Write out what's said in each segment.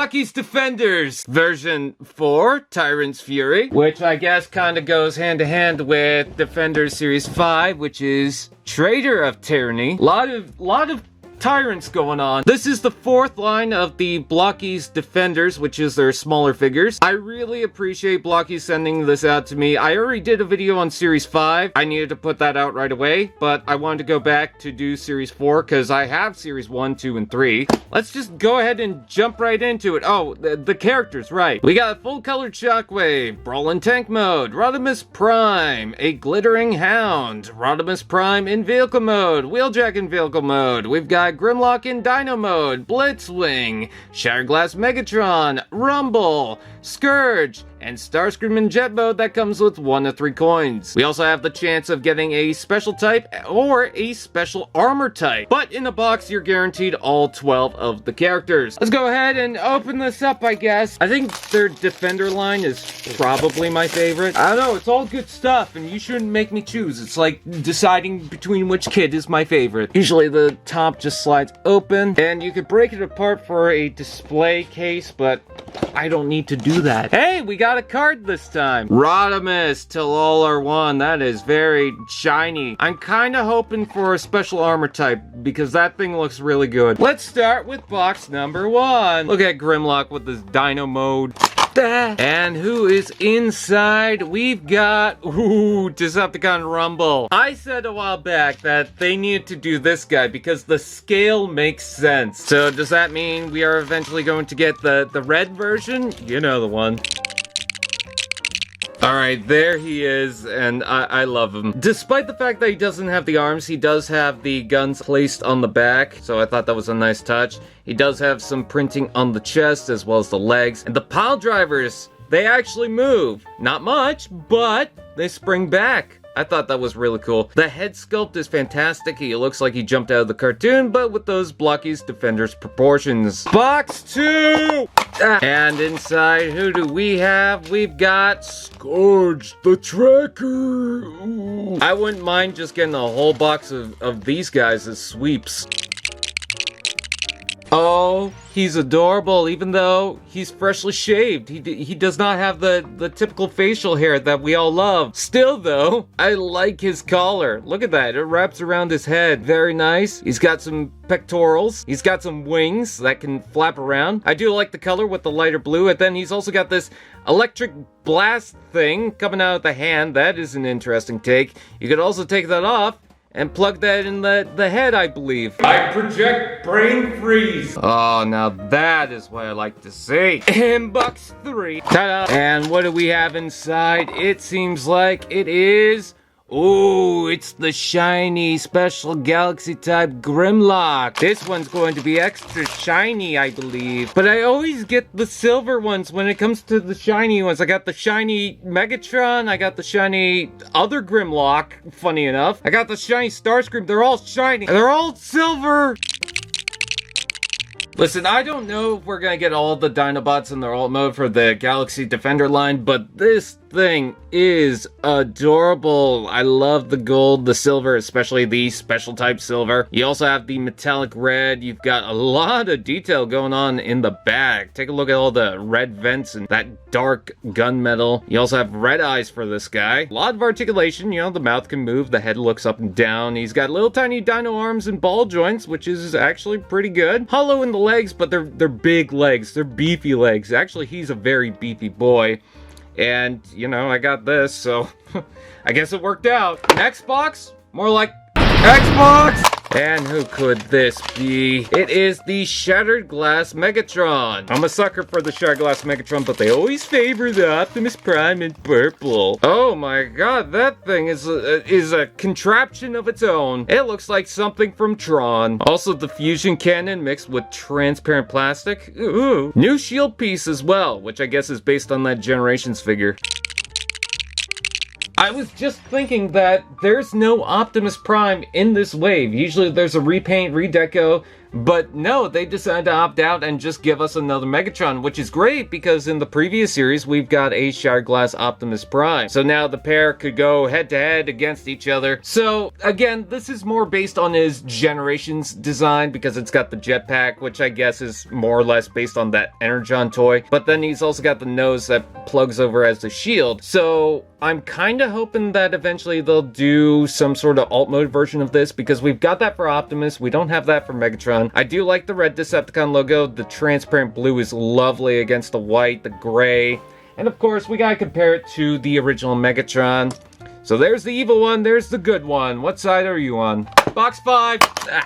Blokees Defenders version 4, Tyrant's Fury, which I guess kind of goes hand to hand with Defenders Series 5, which is Traitor of Tyranny. Lot of Tyrants going on. This is the 4th line of the Blokees Defenders, which is their smaller figures. I really appreciate Blokees sending this out to me. I already did a video on Series 5. I needed to put that out right away, but I wanted to go back to do Series 4 because I have Series 1, 2, and 3. Let's just go ahead and jump right into it. Oh, the characters, right. We got a full-colored Shockwave, Brawl in Tank Mode, Rodimus Prime, a Glittering Hound, Rodimus Prime in Vehicle Mode, Wheeljack in Vehicle Mode. We've got Grimlock in Dino Mode, Blitzwing, Glass Megatron, Rumble, Scourge, and Starscream in Jet Mode that comes with 1 to 3 coins. We also have the chance of getting a special type or a special armor type. But in the box, you're guaranteed all 12 of the characters. Let's go ahead and open this up, I guess. I think their Defender line is probably my favorite. I don't know, it's all good stuff, and you shouldn't make me choose. It's like deciding between which kid is my favorite. Usually the top just slides open, and you could break it apart for a display case, but I don't need to do that. Hey, we got a card this time. Rodimus till all are one. That is very shiny. I'm kind of hoping for a special armor type because that thing looks really good. Let's start with box number 1. Look at Grimlock with this Dino Mode. And who is inside? We've got, Decepticon Rumble. I said a while back that they needed to do this guy because the scale makes sense. So does that mean we are eventually going to get the red version? You know the one. Alright, there he is, and I love him. Despite the fact that he doesn't have the arms, he does have the guns placed on the back, so I thought that was a nice touch. He does have some printing on the chest as well as the legs. And the pile drivers, they actually move. Not much, but they spring back. I thought that was really cool. The head sculpt is fantastic. He looks like he jumped out of the cartoon, but with those Blokees Defenders proportions. Box 2! And inside, who do we have? We've got Scourge, the Tracker. Ooh. I wouldn't mind just getting a whole box of these guys as sweeps. Oh, he's adorable, even though he's freshly shaved. He does not have the typical facial hair that we all love. Still, though, I like his collar. Look at that. It wraps around his head. Very nice. He's got some pectorals. He's got some wings that can flap around. I do like the color with the lighter blue. And then he's also got this electric blast thing coming out of the hand. That is an interesting take. You could also take that off and plug that in the head, I believe. I project brain freeze. Oh, now that is what I like to see. In box 3. Ta-da! And what do we have inside? It seems like it is... Ooh, it's the shiny special galaxy type Grimlock. This one's going to be extra shiny, I believe. But I always get the silver ones when it comes to the shiny ones. I got the shiny Megatron. I got the shiny other Grimlock, funny enough. I got the shiny Starscream. They're all shiny. They're all silver. Listen, I don't know if we're gonna get all the Dinobots in their alt mode for the Galaxy Defender line, but this thing is adorable. I love the gold, the silver, especially the special type silver. You also have the metallic red. You've got a lot of detail going on in the back. Take a look at all the red vents and that dark gunmetal. You also have red eyes for this guy. A lot of articulation, you know, the mouth can move, the head looks up and down. He's got little tiny dino arms and ball joints, which is actually pretty good. Hollow in the legs, but they're big legs. They're beefy legs. Actually, he's a very beefy boy. And, you know, I got this, so I guess it worked out. Next box? More like Xbox! And who could this be? It is the Shattered Glass Megatron. I'm a sucker for the Shattered Glass Megatron, but they always favor the Optimus Prime in purple. Oh my god, that thing is a contraption of its own. It looks like something from Tron. Also, the fusion cannon mixed with transparent plastic. Ooh. New shield piece as well, which I guess is based on that Generations figure. I was just thinking that there's no Optimus Prime in this wave. Usually there's a repaint, redeco, But no, they decided to opt out and just give us another Megatron, which is great because in the previous series, we've got a Shattered Glass Optimus Prime. So now the pair could go head to head against each other. So again, this is more based on his Generations design because it's got the jetpack, which I guess is more or less based on that Energon toy. But then he's also got the nose that plugs over as a shield. So I'm kind of hoping that eventually they'll do some sort of alt mode version of this because we've got that for Optimus. We don't have that for Megatron. I do like the red Decepticon logo. The transparent blue is lovely against the white, the gray. And of course, we gotta compare it to the original Megatron. So there's the evil one, there's the good one. What side are you on? Box 5!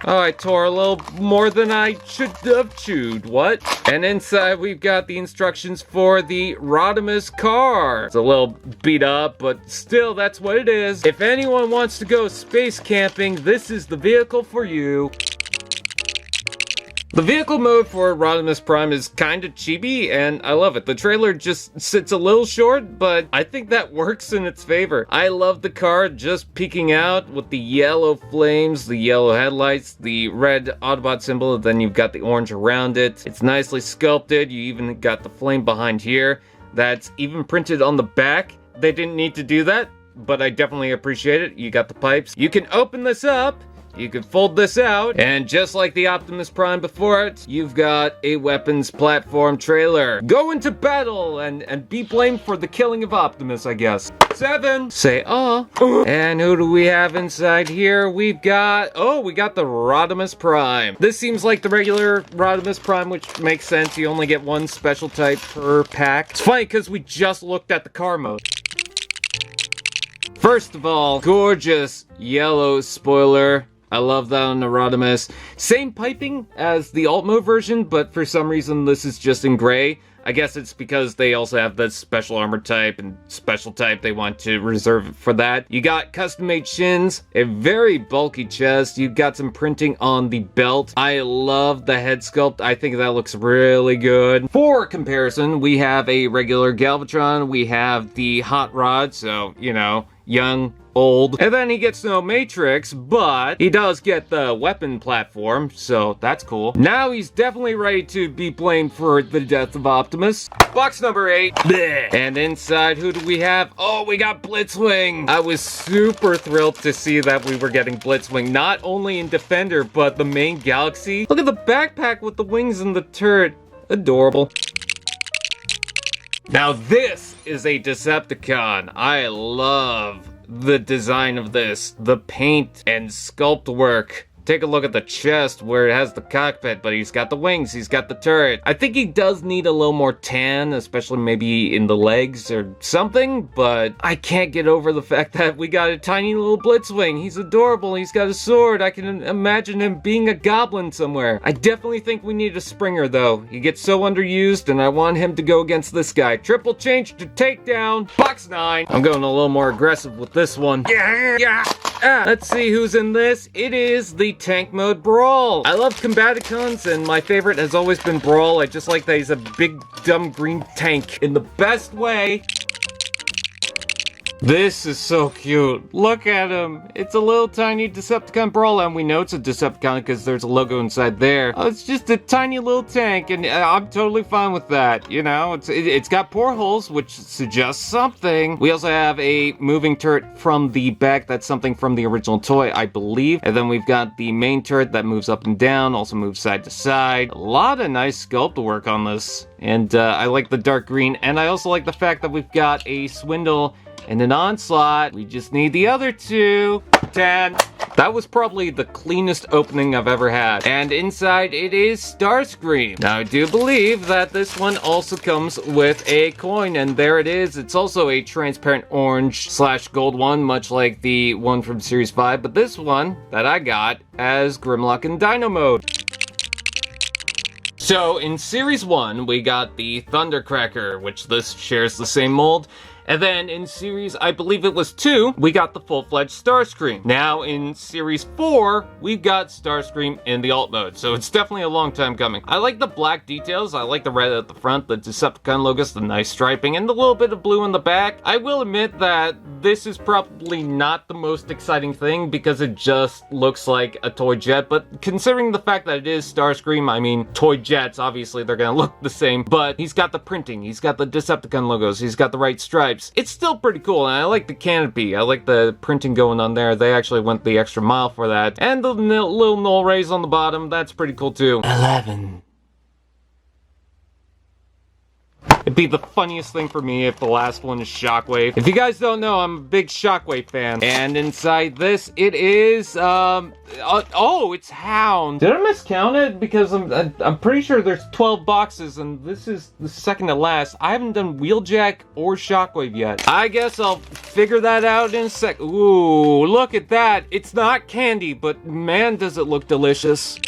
Oh, I tore a little more than I should have chewed. What? And inside we've got the instructions for the Rodimus car. It's a little beat up, but still, that's what it is. If anyone wants to go space camping, this is the vehicle for you. The vehicle mode for Rodimus Prime is kind of chibi, and I love it. The trailer just sits a little short, but I think that works in its favor. I love the car just peeking out with the yellow flames, the yellow headlights, the red Autobot symbol, and then you've got the orange around it. It's nicely sculpted. You even got the flame behind here. That's even printed on the back. They didn't need to do that, but I definitely appreciate it. You got the pipes. You can open this up. You can fold this out, and just like the Optimus Prime before it, you've got a weapons platform trailer. Go into battle and be blamed for the killing of Optimus, I guess. 7. Say, And who do we have inside here? We've got, we got the Rodimus Prime. This seems like the regular Rodimus Prime, which makes sense. You only get one special type per pack. It's funny because we just looked at the car mode. First of all, gorgeous yellow spoiler. I love that on the Rodimus. Same piping as the alt mode version, but for some reason this is just in gray. I guess it's because they also have the special armor type and special type. They want to reserve it for that. You got custom made shins, a very bulky chest. You've got some printing on the belt. I love the head sculpt. I think that looks really good. For comparison, we have a regular Galvatron. We have the Hot Rod, so, you know, young, old. And then he gets no Matrix, but he does get the weapon platform, so that's cool. Now he's definitely ready to be blamed for the death of Optimus. Box number 8. Blech. And inside, who do we have? Oh, we got Blitzwing. I was super thrilled to see that we were getting Blitzwing, not only in Defender, but the main galaxy. Look at the backpack with the wings and the turret. Adorable. Now this is a Decepticon. I love the design of this, the paint and sculpt work. Take a look at the chest where it has the cockpit, but he's got the wings, he's got the turret. I think he does need a little more tan, especially maybe in the legs or something, but I can't get over the fact that we got a tiny little Blitzwing. He's adorable, he's got a sword. I can imagine him being a goblin somewhere. I definitely think we need a Springer though. He gets so underused and I want him to go against this guy. Triple change to takedown. Box 9. I'm going a little more aggressive with this one. Yeah. Let's see who's in this. It is the tank mode Brawl. I love Combaticons, and my favorite has always been Brawl. I just like that he's a big, dumb green tank in the best way. This is so cute. Look at him. It's a little tiny Decepticon Brawl, and we know it's a Decepticon because there's a logo inside there. Oh, it's just a tiny little tank, and I'm totally fine with that. You know, it's got portholes, which suggests something. We also have a moving turret from the back. That's something from the original toy, I believe. And then we've got the main turret that moves up and down, also moves side to side. A lot of nice sculpt work on this. And I like the dark green, and I also like the fact that we've got a Swindle and an Onslaught. We just need the other two. 10. That was probably the cleanest opening I've ever had. And inside it is Starscream. Now I do believe that this one also comes with a coin, and there it is. It's also a transparent orange / gold one, much like the one from Series 5, but this one that I got as Grimlock in Dino mode. So in Series 1, we got the Thundercracker, which this shares the same mold. And then in series, I believe it was 2, we got the full-fledged Starscream. Now in series 4, we've got Starscream in the alt mode, so it's definitely a long time coming. I like the black details, I like the red at the front, the Decepticon logos, the nice striping, and the little bit of blue in the back. I will admit that this is probably not the most exciting thing because it just looks like a toy jet, but considering the fact that it is Starscream, I mean, toy jets, obviously they're gonna look the same, but he's got the printing, he's got the Decepticon logos, he's got the right stripes. It's still pretty cool, and I like the canopy, I like the printing going on there. They actually went the extra mile for that. And the little null rays on the bottom, that's pretty cool too. 11. It'd be the funniest thing for me if the last one is Shockwave. If you guys don't know, I'm a big Shockwave fan. And inside this, it is, oh, it's Hound. Did I miscount it? Because I'm pretty sure there's 12 boxes, and this is the second to last. I haven't done Wheeljack or Shockwave yet. I guess I'll figure that out in a sec. Ooh, look at that. It's not candy, but man, does it look delicious.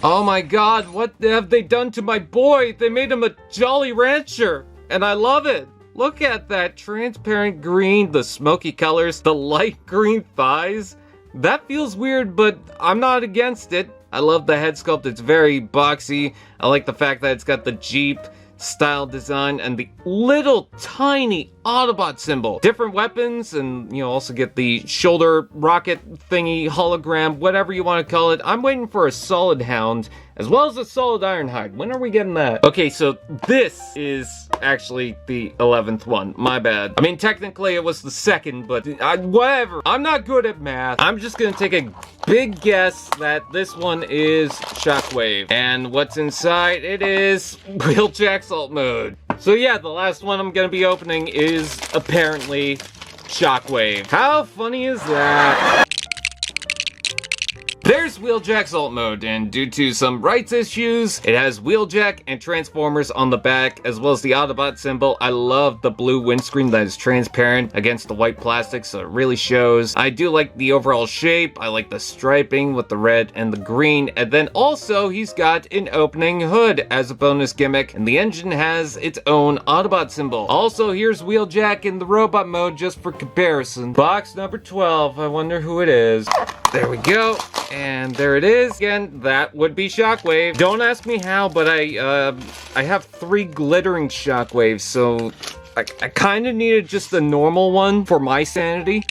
Oh my god, what have they done to my boy? They made him a Jolly Rancher, and I love it. Look at that transparent green, the smoky colors, the light green thighs. That feels weird, but I'm not against it. I love the head sculpt, it's very boxy. I like the fact that it's got the Jeep style design and the little tiny Autobot symbol. Different weapons, and you know, also get the shoulder rocket thingy, hologram, whatever you want to call it. I'm waiting for a solid Hound, as well as a solid Ironhide. When are we getting that? Okay, so this is actually the 11th one. My bad. I mean, technically it was the second, but whatever. I'm not good at math. I'm just gonna take a big guess that this one is Shockwave. And what's inside? It is Wheeljack's alt mode. So yeah, the last one I'm gonna be opening is apparently Shockwave. How funny is that? There's Wheeljack's alt mode, and due to some rights issues, it has Wheeljack and Transformers on the back, as well as the Autobot symbol. I love the blue windscreen that is transparent against the white plastic, so it really shows. I do like the overall shape. I like the striping with the red and the green, and then also he's got an opening hood as a bonus gimmick, and the engine has its own Autobot symbol. Also, here's Wheeljack in the robot mode just for comparison. Box number 12, I wonder who it is. There we go. And there it is. Again, that would be Shockwave. Don't ask me how, but I have 3 glittering Shockwaves, so I kind of needed just a normal one for my sanity.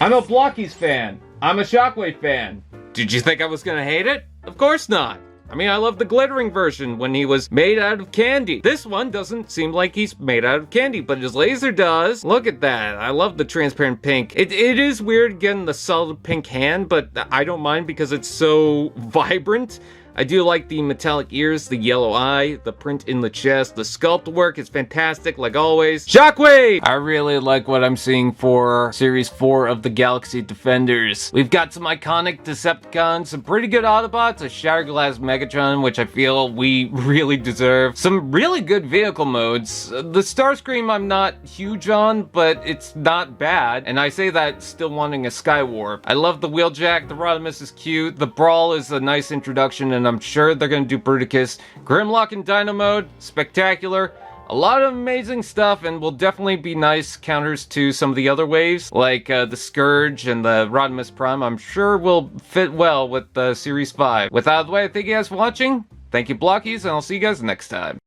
I'm a Blokees fan. I'm a Shockwave fan. Did you think I was gonna hate it? Of course not. I mean, I love the glittering version when he was made out of candy. This one doesn't seem like he's made out of candy, but his laser does. Look at that. I love the transparent pink. It is weird getting the solid pink hand, but I don't mind because it's so vibrant. I do like the metallic ears, the yellow eye, the print in the chest, the sculpt work is fantastic like always. Shockwave! I really like what I'm seeing for Series 4 of the Galaxy Defenders. We've got some iconic Decepticons, some pretty good Autobots, a Shattered Glass Megatron, which I feel we really deserve. Some really good vehicle modes. The Starscream I'm not huge on, but it's not bad. And I say that still wanting a Skywarp. I love the Wheeljack, the Rodimus is cute, the Brawl is a nice introduction, and I'm sure they're gonna do BRUTICUS. Grimlock in Dino mode, spectacular. A lot of amazing stuff, and will definitely be nice counters to some of the other waves, like the Scourge and the Rodimus Prime. I'm sure will fit well with Series 5. With that out of the way, thank you guys for watching. Thank you, Blokees, and I'll see you guys next time.